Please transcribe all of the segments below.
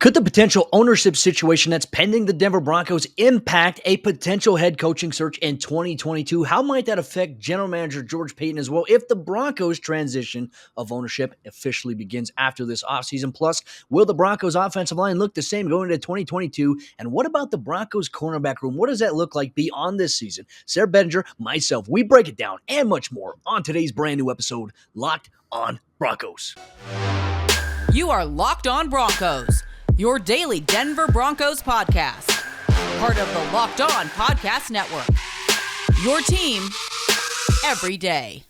Could the potential ownership situation that's pending the Denver Broncos impact a potential head coaching search in 2022? How might that affect general manager George Paton as well if the Broncos transition of ownership officially begins after this offseason? Plus, will the Broncos offensive line look the same going into 2022? And what about the Broncos cornerback room? What does that look like beyond this season? Sayre, Bedinger, myself, we break it down and much more on today's brand new episode, Locked on Broncos. You are Locked on Broncos, your daily Denver Broncos podcast. Part of the Locked on Podcast Network. Your team every day.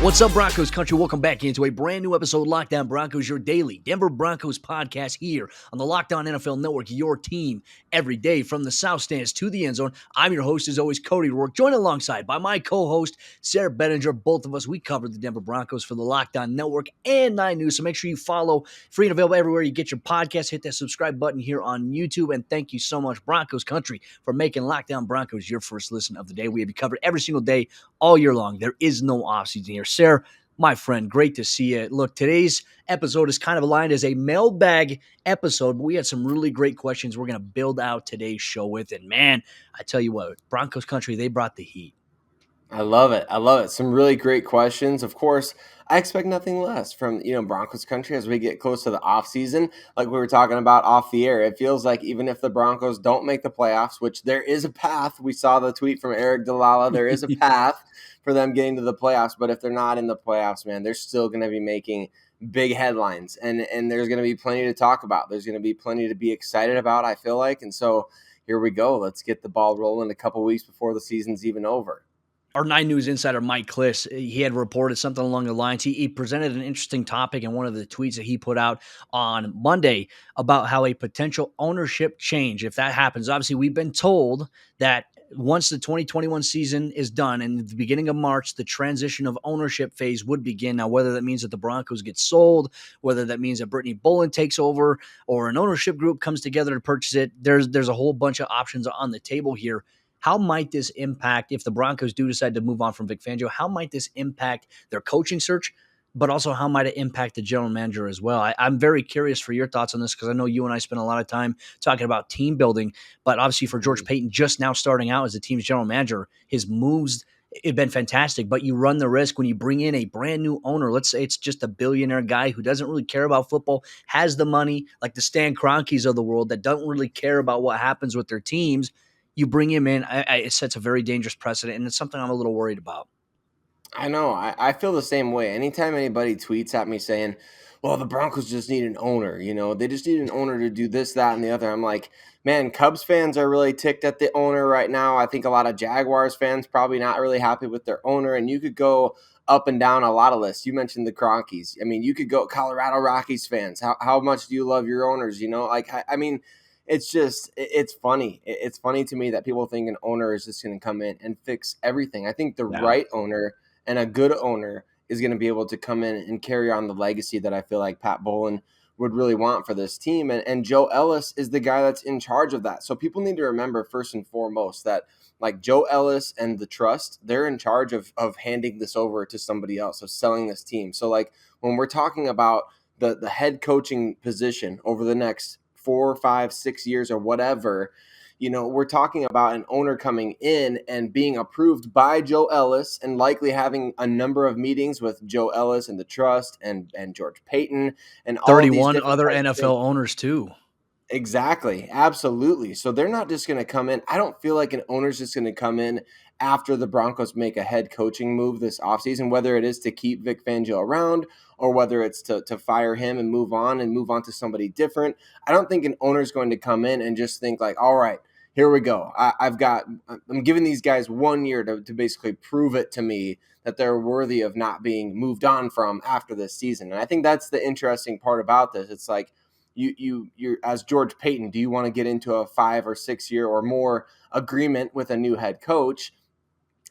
What's up, Broncos country? Welcome back into a brand new episode of Locked on Broncos, your daily Denver Broncos podcast here on the Locked on NFL Network, your team every day from the South Stands to the end zone. I'm your host, as always, Cody Roark, joined alongside by my co-host, Sayre Bedinger. Both of us, we cover the Denver Broncos for the Locked on Network and 9 News, so make sure you follow, free and available everywhere you get your podcast. Hit that subscribe button here on YouTube, and thank you so much, Broncos country, for making Locked on Broncos your first listen of the day. We have you covered every single day, all year long. There is no offseason here. Sayre, my friend, great to see you. Look, today's episode is kind of aligned as a mailbag episode, but we had some really great questions we're going to build out today's show with. And man, I tell you what, Broncos country, they brought the heat. I love it. I love it. Some really great questions. Of course, I expect nothing less from, Broncos country as we get close to the offseason. Like we were talking about off the air, it feels like even if the Broncos don't make the playoffs, which there is a path. We saw the tweet from Eric Dalala. There is a path for them getting to the playoffs. But if they're not in the playoffs, man, they're still going to be making big headlines. And there's going to be plenty to talk about. There's going to be plenty to be excited about, I feel like. And so here we go. Let's get the ball rolling a couple weeks before the season's even over. Our 9 News insider, Mike Kliss, he had reported something along the lines. He presented an interesting topic in one of the tweets that he put out on Monday about how a potential ownership change, if that happens, obviously we've been told that once the 2021 season is done and at the beginning of March, the transition of ownership phase would begin. Now, whether that means that the Broncos get sold, whether that means that Brittany Bolin takes over or an ownership group comes together to purchase it, there's a whole bunch of options on the table here. How might this impact, if the Broncos do decide to move on from Vic Fangio, how might this impact their coaching search, but also how might it impact the general manager as well? I'm very curious for your thoughts on this because I know you and I spent a lot of time talking about team building, but obviously for George Paton just now starting out as the team's general manager, his moves have been fantastic, but you run the risk when you bring in a brand new owner. Let's say it's just a billionaire guy who doesn't really care about football, has the money, like the Stan Kroenkes of the world that don't really care about what happens with their teams. You bring him in, it sets a very dangerous precedent, and it's something I'm a little worried about. I know. I feel the same way. Anytime anybody tweets at me saying, well, the Broncos just need an owner, they just need an owner to do this, that, and the other. I'm like, man, Cubs fans are really ticked at the owner right now. I think a lot of Jaguars fans probably not really happy with their owner, and you could go up and down a lot of lists. You mentioned the Kroenkes. I mean, you could go Colorado Rockies fans. How much do you love your owners? It's just, it's funny. It's funny to me that people think an owner is just going to come in and fix everything. I think the right owner and a good owner is going to be able to come in and carry on the legacy that I feel like Pat Bowlen would really want for this team. And Joe Ellis is the guy that's in charge of that. So people need to remember first and foremost that like Joe Ellis and the trust, they're in charge of handing this over to somebody else, of selling this team. So like when we're talking about the head coaching position over the next 4, 5, 6 years or whatever, we're talking about an owner coming in and being approved by Joe Ellis and likely having a number of meetings with Joe Ellis and the trust and George Paton and all 31 other NFL owners too. Exactly. Absolutely. So they're not just going to come in. I don't feel like an owner's just going to come in after the Broncos make a head coaching move this offseason, whether it is to keep Vic Fangio around or whether it's to fire him and move on to somebody different. I don't think an owner's going to come in and just think like, all right, here we go. I'm giving these guys 1 year to basically prove it to me that they're worthy of not being moved on from after this season. And I think that's the interesting part about this. It's like, you're as George Paton, do you want to get into a 5 or 6 year or more agreement with a new head coach,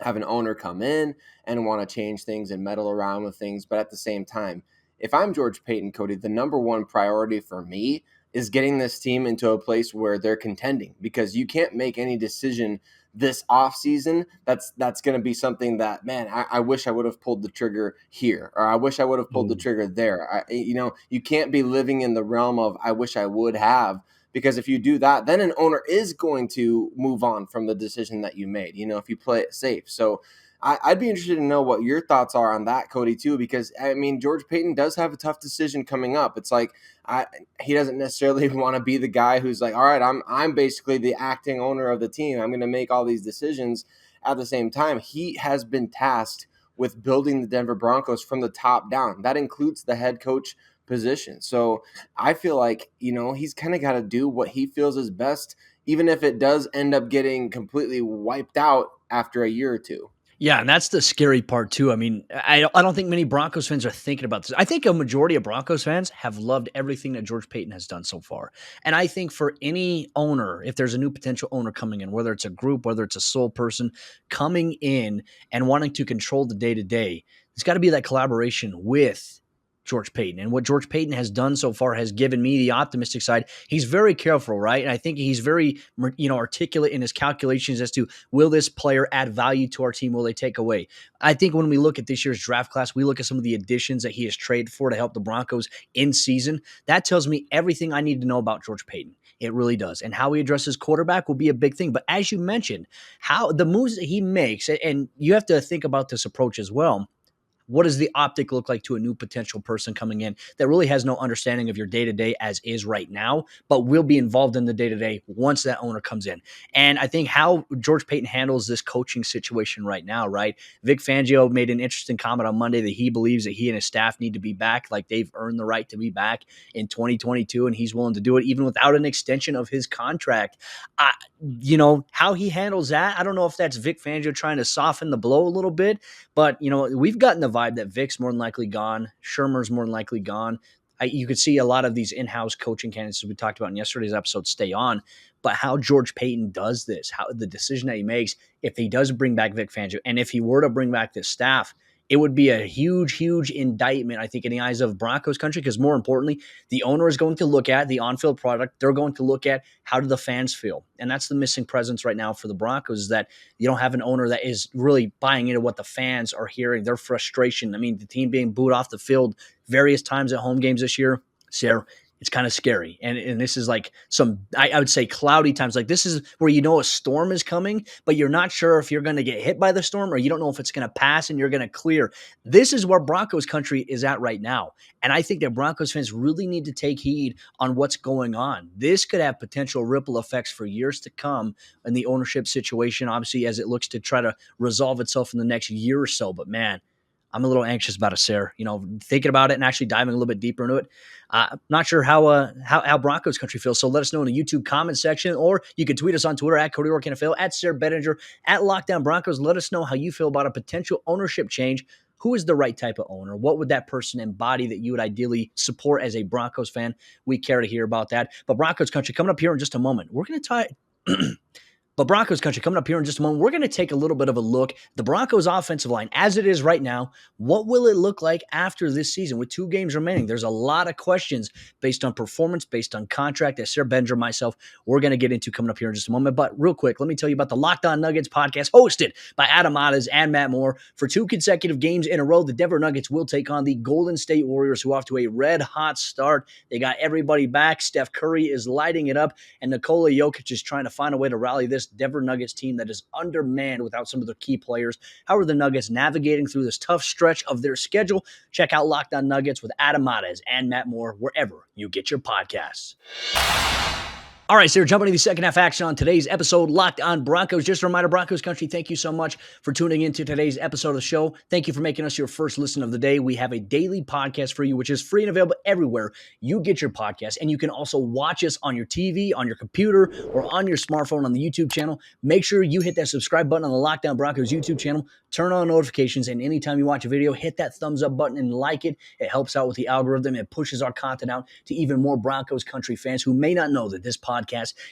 have an owner come in and want to change things and meddle around with things? But at the same time, if I'm George Paton, Cody, the number one priority for me is getting this team into a place where they're contending, because you can't make any decision this offseason, that's going to be something that, man, I wish I would have pulled the trigger here, or I wish I would have pulled the trigger there. You can't be living in the realm of I wish I would have, because if you do that, then an owner is going to move on from the decision that you made, if you play it safe. So I'd be interested to know what your thoughts are on that, Cody, too, because, I mean, George Paton does have a tough decision coming up. It's like he doesn't necessarily want to be the guy who's like, all right, I'm basically the acting owner of the team. I'm going to make all these decisions. At the same time, he has been tasked with building the Denver Broncos from the top down. That includes the head coach position. So I feel like, he's kind of got to do what he feels is best, even if it does end up getting completely wiped out after a year or two. Yeah, and that's the scary part too. I mean, I don't think many Broncos fans are thinking about this. I think a majority of Broncos fans have loved everything that George Paton has done so far. And I think for any owner, if there's a new potential owner coming in, whether it's a group, whether it's a sole person coming in and wanting to control the day-to-day, there's got to be that collaboration with George Paton. And what George Paton has done so far has given me the optimistic side. He's very careful, right? And I think he's very, articulate in his calculations as to, will this player add value to our team? Will they take away? I think when we look at this year's draft class, we look at some of the additions that he has traded for to help the Broncos in season. That tells me everything I need to know about George Paton. It really does. And how he addresses quarterback will be a big thing. But as you mentioned, how the moves that he makes, and you have to think about this approach as well. What does the optic look like to a new potential person coming in that really has no understanding of your day-to-day as is right now, but will be involved in the day-to-day once that owner comes in? And I think how George Paton handles this coaching situation right now, right? Vic Fangio made an interesting comment on Monday that he believes that he and his staff need to be back, like they've earned the right to be back in 2022, and he's willing to do it even without an extension of his contract. How he handles that, I don't know if that's Vic Fangio trying to soften the blow a little bit, but, we've gotten the vibe that Vic's more than likely gone. Shermer's more than likely gone. You could see a lot of these in-house coaching candidates, as we talked about in yesterday's episode, stay on. But how George Paton does this, how the decision that he makes, if he does bring back Vic Fangio, and if he were to bring back this staff, it would be a huge, huge indictment, I think, in the eyes of Broncos country, because more importantly, the owner is going to look at the on-field product. They're going to look at how do the fans feel. And that's the missing presence right now for the Broncos, is that you don't have an owner that is really buying into what the fans are hearing, their frustration. I mean, the team being booed off the field various times at home games this year, Sayre, it's kind of scary. And this is like I would say cloudy times. Like, this is where a storm is coming, but you're not sure if you're going to get hit by the storm, or you don't know if it's going to pass and you're going to clear. This is where Broncos country is at right now. And I think that Broncos fans really need to take heed on what's going on. This could have potential ripple effects for years to come in the ownership situation, obviously, as it looks to try to resolve itself in the next year or so. But man, I'm a little anxious about it, Sayre. Thinking about it and actually diving a little bit deeper into it. Not sure how Broncos country feels. So let us know in the YouTube comment section, or you can tweet us on Twitter at Cody Roark NFL, at Sayre Bedinger, at Lockdown Broncos. Let us know how you feel about a potential ownership change. Who is the right type of owner? What would that person embody that you would ideally support as a Broncos fan? We care to hear about that. But Broncos country, coming up here in just a moment, we're going to tie But Broncos country, coming up here in just a moment, we're going to take a little bit of a look at the Broncos offensive line as it is right now. What will it look like after this season with 2 games remaining? There's a lot of questions based on performance, based on contract, that Sayre Bedinger, myself, we're going to get into coming up here in just a moment. But real quick, let me tell you about the Locked On Nuggets podcast, hosted by Adam Mares and Matt Moore. For 2 consecutive games in a row, the Denver Nuggets will take on the Golden State Warriors, who are off to a red-hot start. They got everybody back. Steph Curry is lighting it up, and Nikola Jokic is trying to find a way to rally this Denver Nuggets team that is undermanned without some of their key players. How are the Nuggets navigating through this tough stretch of their schedule? Check out Locked On Nuggets with Adam Mares and Matt Moore wherever you get your podcasts. All right, so jumping into the second half action on today's episode, Locked On Broncos. Just a reminder, Broncos country, thank you so much for tuning into today's episode of the show. Thank you for making us your first listen of the day. We have a daily podcast for you, which is free and available everywhere you get your podcast. And you can also watch us on your TV, on your computer, or on your smartphone on the YouTube channel. Make sure you hit that subscribe button on the Locked On Broncos YouTube channel. Turn on notifications, and anytime you watch a video, hit that thumbs up button and like it. It helps out with the algorithm. It pushes our content out to even more Broncos country fans who may not know that this podcast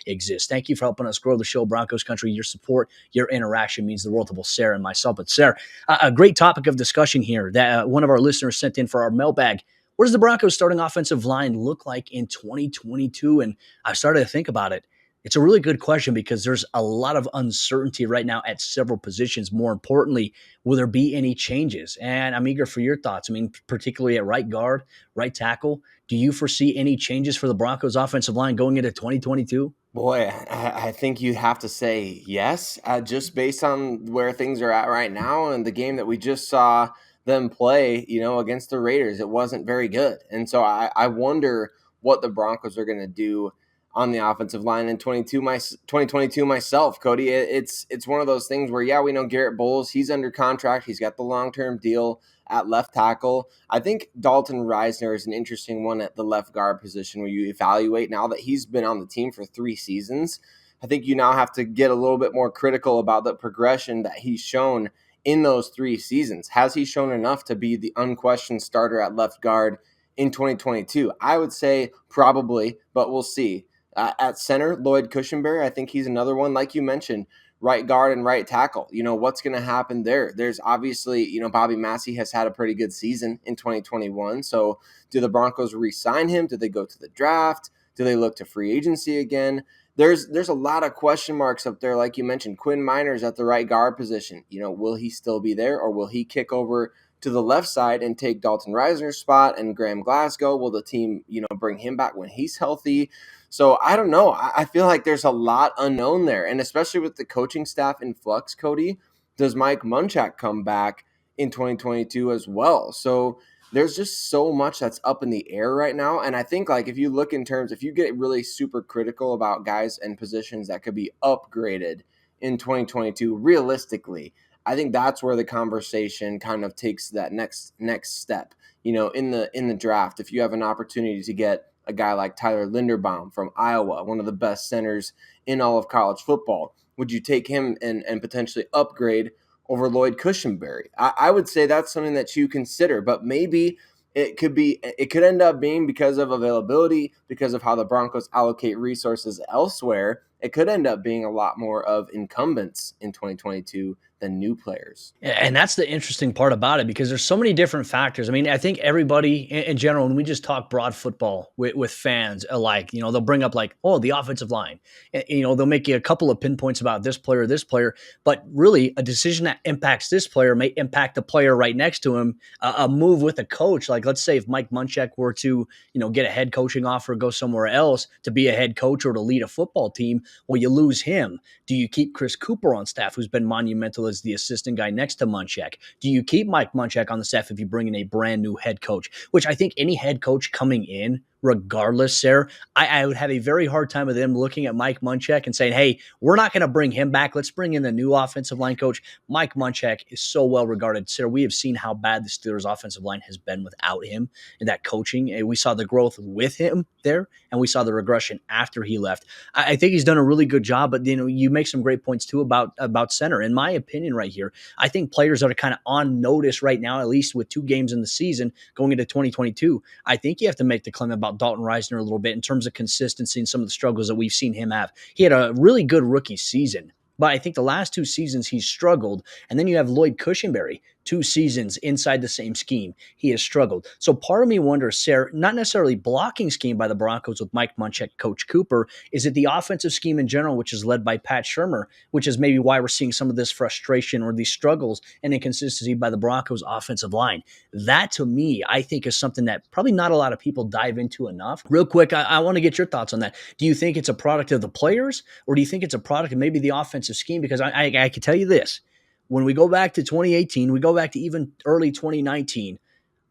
exists. Thank you for helping us grow the show, Broncos country. Your support, your interaction means the world to both Sayre and myself. But Sayre, a great topic of discussion here that one of our listeners sent in for our mailbag. What does the Broncos starting offensive line look like in 2022? And I started to think about it. It's a really good question because there's a lot of uncertainty right now at several positions. More importantly, will there be any changes? And I'm eager for your thoughts. I mean, particularly at right guard, right tackle. Do you foresee any changes for the Broncos offensive line going into 2022? Boy, I think you have to say yes, just based on where things are at right now and the game that we just saw them play, against the Raiders. It wasn't very good. And so I wonder what the Broncos are going to do on the offensive line in 2022 myself, Cody. It's one of those things where, yeah, we know Garrett Bowles, he's under contract. He's got the long-term deal at left tackle. I think Dalton Risner is an interesting one at the left guard position where you evaluate now that he's been on the team for 3 seasons. I think you now have to get a little bit more critical about the progression that he's shown in those 3 seasons. Has he shown enough to be the unquestioned starter at left guard in 2022? I would say probably, but we'll see. At center, Lloyd Cushenberry, I think he's another one, like you mentioned, right guard and right tackle. What's going to happen there? There's obviously, Bobby Massey has had a pretty good season in 2021. So do the Broncos re-sign him? Do they go to the draft? Do they look to free agency again? There's a lot of question marks up there. Like you mentioned, Quinn Miners at the right guard position. Will he still be there, or will he kick over to the left side and take Dalton Risner's spot and Graham Glasgow? Will the team, bring him back when he's healthy? So I don't know. I feel like there's a lot unknown there. And especially with the coaching staff in flux, Cody, does Mike Munchak come back in 2022 as well? So there's just so much that's up in the air right now. And I think, like, if you look in terms, if you get really super critical about guys and positions that could be upgraded in 2022, realistically, I think that's where the conversation kind of takes that next step. In the draft, if you have an opportunity to get a guy like Tyler Linderbaum from Iowa, one of the best centers in all of college football, would you take him and potentially upgrade over Lloyd Cushenberry? I would say that's something that you consider, but maybe it could end up being, because of availability, because of how the Broncos allocate resources elsewhere, it could end up being a lot more of incumbents in 2022 than new players. And that's the interesting part about it, because there's so many different factors. I mean, I think everybody in general, when we just talk broad football with fans alike, they'll bring up like, oh, the offensive line. They'll make you a couple of pinpoints about this player, but really a decision that impacts this player may impact the player right next to him. A move with a coach, like let's say if Mike Munchak were to, get a head coaching offer, go somewhere else to be a head coach or to lead a football team, well, you lose him. Do you keep Chris Cooper on staff, who's been monumental as the assistant guy next to Munchak? Do you keep Mike Munchak on the staff if you bring in a brand new head coach? Which I think any head coach coming in, regardless, Sayre, I would have a very hard time with them looking at Mike Munchak and saying, hey, we're not going to bring him back. Let's bring in the new offensive line coach. Mike Munchak is so well regarded. Sayre, we have seen how bad the Steelers offensive line has been without him and that coaching. And we saw the growth with him there, and we saw the regression after he left. I think he's done a really good job, but you make some great points too about center. In my opinion right here, I think players that are kind of on notice right now, at least with 2 games in the season going into 2022, I think you have to make the claim about Dalton Risner a little bit in terms of consistency and some of the struggles that we've seen him have. He had a really good rookie season, but I think the last 2 seasons he's struggled. And then you have Lloyd Cushenberry, 2 seasons inside the same scheme. He has struggled. So part of me wonders, Sayre, not necessarily blocking scheme by the Broncos with Mike Munchak, Coach Cooper, is it the offensive scheme in general, which is led by Pat Shurmur, which is maybe why we're seeing some of this frustration or these struggles and inconsistency by the Broncos offensive line. That, to me, I think is something that probably not a lot of people dive into enough. Real quick, I want to get your thoughts on that. Do you think it's a product of the players, or do you think it's a product of maybe the offensive scheme? Because I can tell you this. When we go back to 2018, we go back to even early 2019,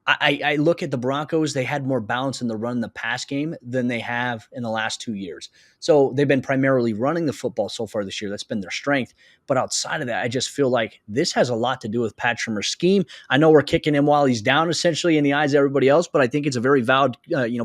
I look at the Broncos, they had more balance in the run and the pass game than they have in the last 2 years. So they've been primarily running the football so far this year. That's been their strength. But outside of that, I just feel like this has a lot to do with Pat Shurmur's scheme. I know we're kicking him while he's down, essentially, in the eyes of everybody else, but I think it's a very valid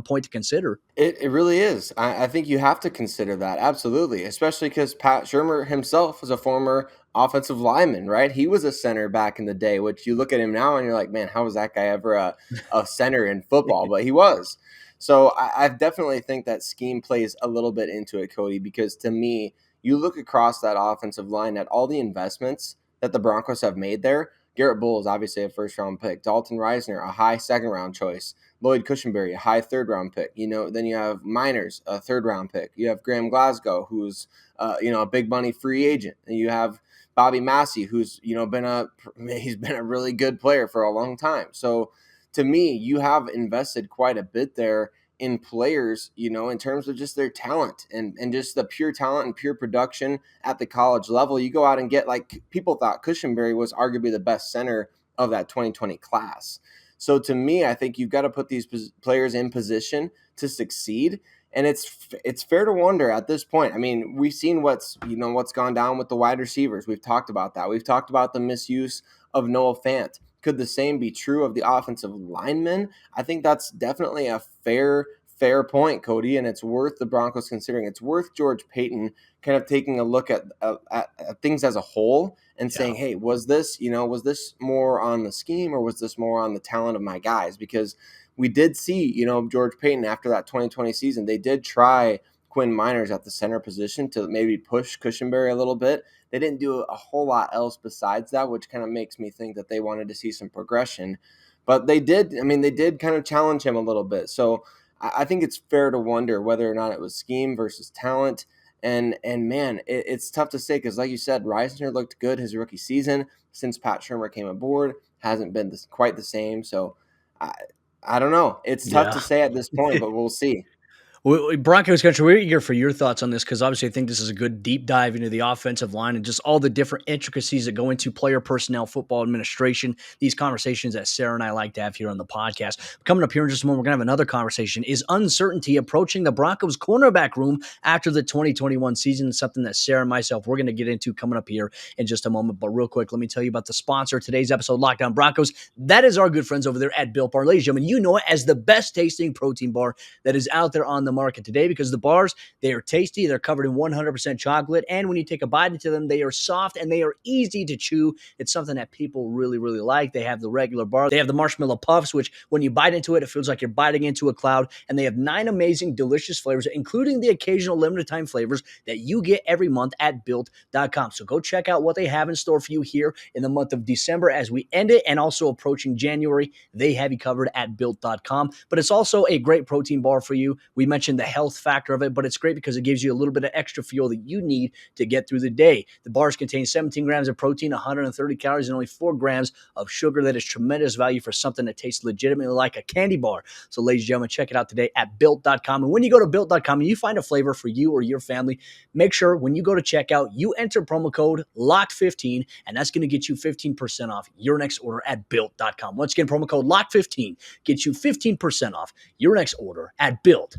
point to consider. It really is. I think you have to consider that, absolutely, especially because Pat Shurmur himself was a former offensive lineman, right? He was a center back in the day, which you look at him now and you're like, man, how was that guy ever a center in football? But he was. So I definitely think that scheme plays a little bit into it, Cody, because to me, you look across that offensive line at all the investments that the Broncos have made there. Garrett Bowles, obviously a first-round pick. Dalton Risner, a high second-round choice. Lloyd Cushenberry, a high 3rd-round pick. Then you have Miners, a 3rd-round pick. You have Graham Glasgow, who's a big money free agent. And you have Bobby Massey, who's he's been a really good player for a long time. So to me, you have invested quite a bit there in players, in terms of just their talent and just the pure talent and pure production at the college level. You go out and get, like, people thought Cushenberry was arguably the best center of that 2020 class. So to me, I think you've got to put these players in position to succeed. And it's fair to wonder at this point. I mean, we've seen what's gone down with the wide receivers. We've talked about that. We've talked about the misuse of Noah Fant. Could the same be true of the offensive linemen? I think that's definitely a fair point, Cody, and it's worth the Broncos considering. It's worth George Paton kind of taking a look at things as a whole and saying, hey, was this more on the scheme or was this more on the talent of my guys? Because we did see, George Paton after that 2020 season, they did try Quinn Miners at the center position to maybe push Cushenberry a little bit. They didn't do a whole lot else besides that, which kind of makes me think that they wanted to see some progression. But they did kind of challenge him a little bit. So I think it's fair to wonder whether or not it was scheme versus talent. And man, it's tough to say because, like you said, Risner looked good his rookie season. Since Pat Shurmur came aboard, hasn't been quite the same. So I don't know. It's tough to say at this point, but we'll see. Broncos country, we're eager for your thoughts on this because obviously I think this is a good deep dive into the offensive line and just all the different intricacies that go into player personnel, football administration, these conversations that Sayre and I like to have here on the podcast. Coming up here in just a moment, we're going to have another conversation. Is uncertainty approaching the Broncos cornerback room after the 2021 season? Something that Sayre and myself, we're going to get into coming up here in just a moment. But real quick, let me tell you about the sponsor of today's episode, Locked On Broncos. That is our good friends over there at Built Bar. Ladies and gentlemen, you know it as the best tasting protein bar that is out there on the market today because the bars, they are tasty, they're covered in 100% chocolate, and when you take a bite into them, they are soft and they are easy to chew. It's something that people really, really like. They have the regular bar. They have the marshmallow puffs, which when you bite into it, it feels like you're biting into a cloud, and they have 9 amazing, delicious flavors, including the occasional limited time flavors that you get every month at Built.com. So go check out what they have in store for you here in the month of December as we end it, and also approaching January. They have you covered at Built.com, but it's also a great protein bar for you. We mentioned the health factor of it, but it's great because it gives you a little bit of extra fuel that you need to get through the day. The bars contain 17 grams of protein, 130 calories, and only 4 grams of sugar. That is tremendous value for something that tastes legitimately like a candy bar. So ladies and gentlemen, check it out today at Built.com. And when you go to Built.com and you find a flavor for you or your family, make sure when you go to checkout, you enter promo code LOCKED15, and that's going to get you 15% off your next order at Built.com. Once again, promo code LOCKED15 gets you 15% off your next order at Built.com.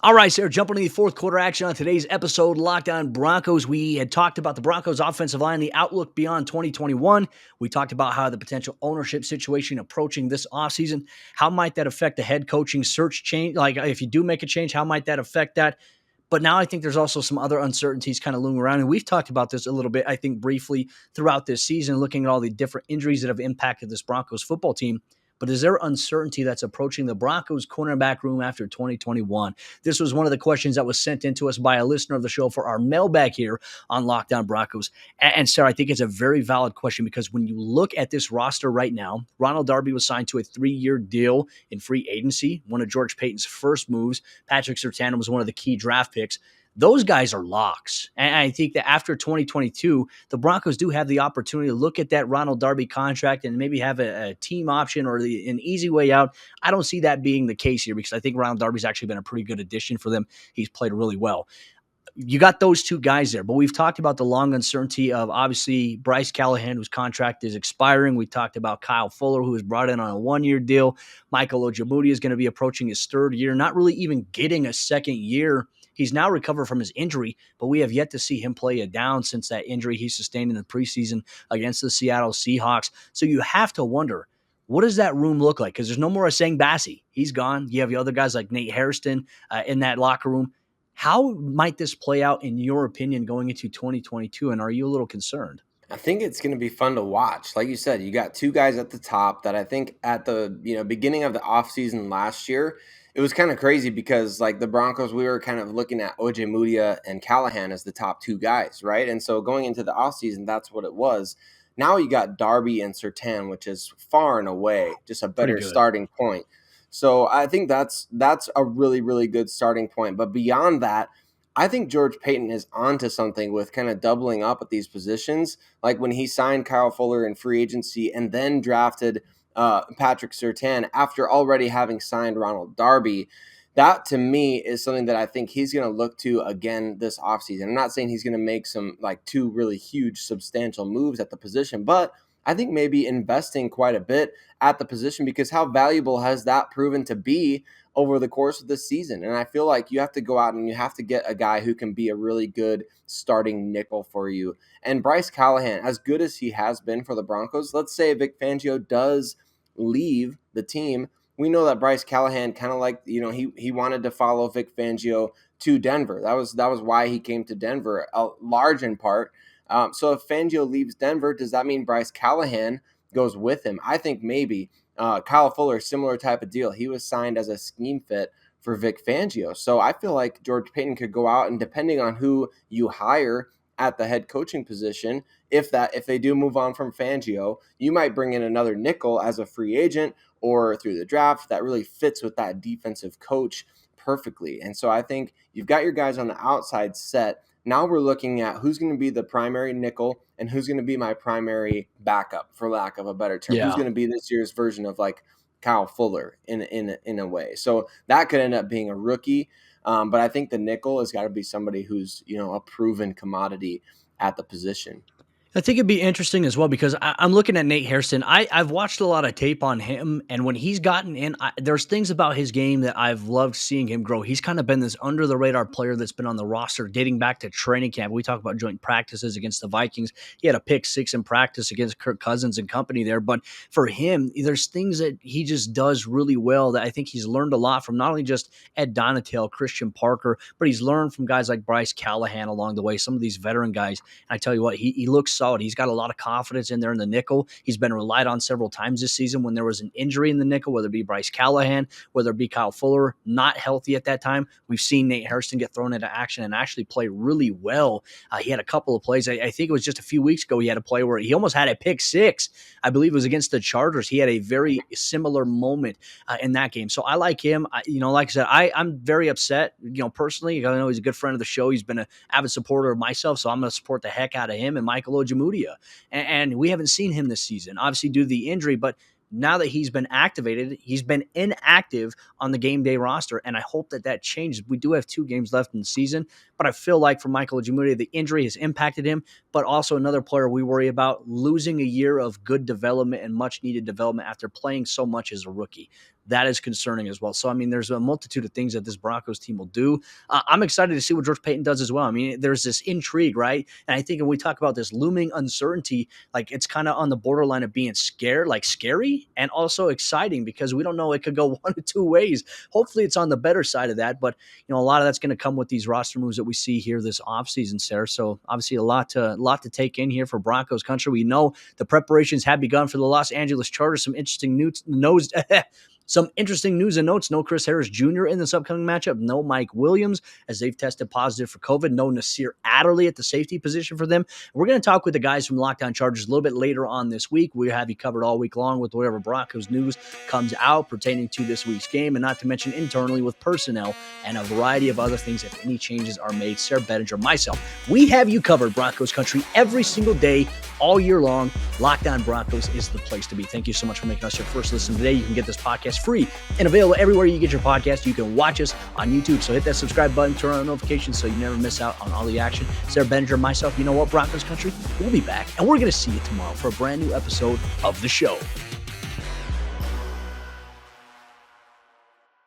All right, Sayre, jumping into the fourth quarter action on today's episode, Locked On Broncos. We had talked about the Broncos offensive line, the outlook beyond 2021. We talked about how the potential ownership situation approaching this offseason, how might that affect the head coaching search change? Like if you do make a change, how might that affect that? But now I think there's also some other uncertainties kind of looming around. And we've talked about this a little bit, I think, briefly throughout this season, looking at all the different injuries that have impacted this Broncos football team. But is there uncertainty that's approaching the Broncos cornerback room after 2021? This was one of the questions that was sent in to us by a listener of the show for our mailbag here on Locked On Broncos. And Sayre, I think it's a very valid question because when you look at this roster right now, Ronald Darby was signed to a 3-year deal in free agency, one of George Paton's first moves. Patrick Surtain was one of the key draft picks. Those guys are locks. And I think that after 2022, the Broncos do have the opportunity to look at that Ronald Darby contract and maybe have a team option or an easy way out. I don't see that being the case here because I think Ronald Darby's actually been a pretty good addition for them. He's played really well. You got those two guys there, but we've talked about the long uncertainty of obviously Bryce Callahan, whose contract is expiring. We talked about Kyle Fuller, who was brought in on a 1-year deal. Michael Ojemudia is going to be approaching his 3rd year, not really even getting a 2nd year. He's now recovered from his injury, but we have yet to see him play it down since that injury he sustained in the preseason against the Seattle Seahawks. So you have to wonder, what does that room look like? Because there's no more Asang Bassi. He's gone. You have the other guys like Nate Hairston in that locker room. How might this play out, in your opinion, going into 2022, and are you a little concerned? I think it's going to be fun to watch. Like you said, you got 2 guys at the top that I think at the beginning of the offseason last year, it was kind of crazy because like the Broncos, we were kind of looking at Ojemudia and Callahan as the top 2 guys, right? And so going into the offseason, that's what it was. Now you got Darby and Surtain, which is far and away just a Pretty better good. starting point. So I think that's a really, really good starting point. But beyond that, I think George Paton is onto something with kind of doubling up at these positions. Like when he signed Kyle Fuller in free agency and then drafted Patrick Surtain after already having signed Ronald Darby. That to me is something that I think he's going to look to again this offseason. I'm not saying he's going to make some like two really huge substantial moves at the position, but I think maybe investing quite a bit at the position, because how valuable has that proven to be over the course of the season? And I feel like you have to go out and you have to get a guy who can be a really good starting nickel for you. And Bryce Callahan, as good as he has been for the Broncos, let's say Vic Fangio does leave the team, we know that Bryce Callahan kind of like, he wanted to follow Vic Fangio to Denver. That was why he came to Denver, large in part. So if Fangio leaves Denver, does that mean Bryce Callahan goes with him? I think maybe. Kyle Fuller, similar type of deal. He was signed as a scheme fit for Vic Fangio. So I feel like George Paton could go out and, depending on who you hire at the head coaching position, if they do move on from Fangio, you might bring in another nickel as a free agent or through the draft that really fits with that defensive coach perfectly. And so I think you've got your guys on the outside set. Now we're looking at who's going to be the primary nickel and who's going to be my primary backup, for lack of a better term. Yeah. Who's going to be this year's version of like Kyle Fuller in a way. So that could end up being a rookie. But I think the nickel has got to be somebody who's, a proven commodity at the position. I think it'd be interesting as well, because I'm looking at Nate Hairston. I've watched a lot of tape on him, and when he's gotten in, there's things about his game that I've loved seeing him grow. He's kind of been this under-the-radar player that's been on the roster dating back to training camp. We talk about joint practices against the Vikings. He had a pick six in practice against Kirk Cousins and company there, but for him, there's things that he just does really well that I think he's learned a lot from, not only just Ed Donatel, Christian Parker, but he's learned from guys like Bryce Callahan along the way, some of these veteran guys. And I tell you what, he looks solid. He's got a lot of confidence in there in the nickel. He's been relied on several times this season when there was an injury in the nickel, whether it be Bryce Callahan, whether it be Kyle Fuller, not healthy at that time. We've seen Nate Hairston get thrown into action and actually play really well. He had a couple of plays. I think it was just a few weeks ago he had a play where he almost had a pick six. I believe it was against the Chargers. He had a very similar moment in that game. So I like him. Like I said, I'm very upset, personally. I know he's a good friend of the show. He's been an avid supporter of myself, so I'm going to support the heck out of him and Michael Ojemudia. And we haven't seen him this season, obviously due to the injury, but now that he's been activated, he's been inactive on the game day roster, and I hope that changes. We do have 2 games left in the season, but I feel like for Michael Ojemudia, the injury has impacted him, but also another player we worry about losing a year of good development and much-needed development after playing so much as a rookie. That is concerning as well. So, there's a multitude of things that this Broncos team will do. I'm excited to see what George Paton does as well. There's this intrigue, right? And I think when we talk about this looming uncertainty, like it's kind of on the borderline of being scary and also exciting, because we don't know. It could go one of 2 ways. Hopefully it's on the better side of that. But, a lot of that's going to come with these roster moves that we see here this offseason, Sayre. So obviously a lot to take in here for Broncos country. We know the preparations have begun for the Los Angeles Chargers. Some interesting news and notes. No Chris Harris Jr. in this upcoming matchup. No Mike Williams, as they've tested positive for COVID. No Nasir Adderley at the safety position for them. We're going to talk with the guys from Locked On Chargers a little bit later on this week. We have you covered all week long with whatever Broncos news comes out pertaining to this week's game, and not to mention internally with personnel and a variety of other things if any changes are made. Sayre Bedinger, myself, we have you covered, Broncos country, every single day, all year long. Locked On Broncos is the place to be. Thank you so much for making us your first listen today. You can get this podcast free and available everywhere you get your podcast. You can watch us on YouTube. So hit that subscribe button, turn on notifications so you never miss out on all the action. Sayre Bedinger, myself, you know what, Broncos country, we'll be back, and we're going to see you tomorrow for a brand new episode of the show.